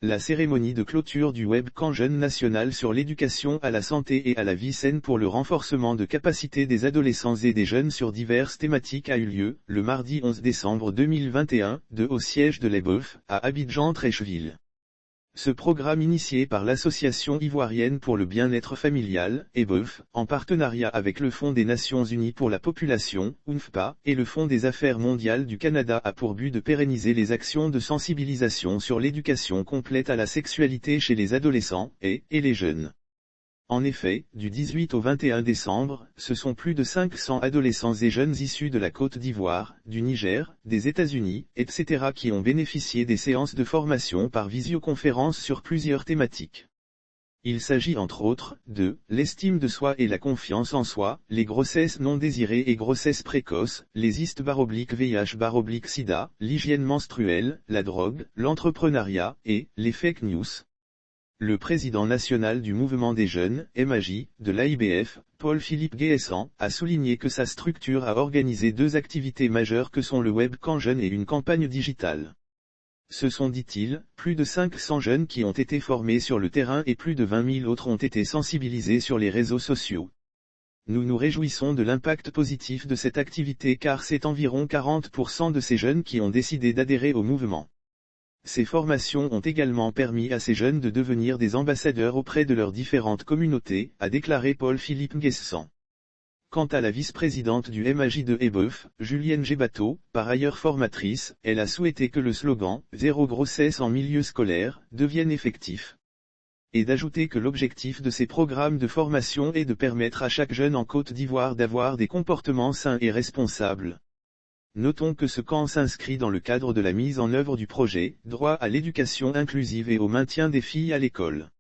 La cérémonie de clôture du Webcamp Jeunes National sur l'éducation à la santé et à la vie saine pour le renforcement de capacités des adolescents et des jeunes sur diverses thématiques a eu lieu, le mardi 11 décembre 2021, au siège de l'EBEF, à Abidjan-Treichville. Ce programme initié par l'Association ivoirienne pour le bien-être familial, EBEF, en partenariat avec le Fonds des Nations Unies pour la Population, UNFPA, et le Fonds des Affaires mondiales du Canada a pour but de pérenniser les actions de sensibilisation sur l'éducation complète à la sexualité chez les adolescents et les jeunes. En effet, du 18 au 21 décembre, ce sont plus de 500 adolescents et jeunes issus de la Côte d'Ivoire, du Niger, des États-Unis, etc. qui ont bénéficié des séances de formation par visioconférence sur plusieurs thématiques. Il s'agit entre autres, de l'estime de soi et la confiance en soi, les grossesses non désirées et grossesses précoces, les IST/VIH/SIDA, l'hygiène menstruelle, la drogue, l'entrepreneuriat, et les fake news. Le président national du mouvement des jeunes, MAJ, de l'AIBF, Paul-Philippe Guessan, a souligné que sa structure a organisé 2 activités majeures que sont le Webcamp Jeunes et une campagne digitale. Ce sont, dit-il, plus de 500 jeunes qui ont été formés sur le terrain et plus de 20 000 autres ont été sensibilisés sur les réseaux sociaux. Nous nous réjouissons de l'impact positif de cette activité car c'est environ 40% de ces jeunes qui ont décidé d'adhérer au mouvement. Ces formations ont également permis à ces jeunes de devenir des ambassadeurs auprès de leurs différentes communautés, a déclaré Paul-Philippe Guessan. Quant à la vice-présidente du MAJ de EBEF, Julienne Gébateau, par ailleurs formatrice, elle a souhaité que le slogan « Zéro grossesse en milieu scolaire » devienne effectif. Et d'ajouter que l'objectif de ces programmes de formation est de permettre à chaque jeune en Côte d'Ivoire d'avoir des comportements sains et responsables. Notons que ce camp s'inscrit dans le cadre de la mise en œuvre du projet « Droit à l'éducation inclusive et au maintien des filles à l'école ».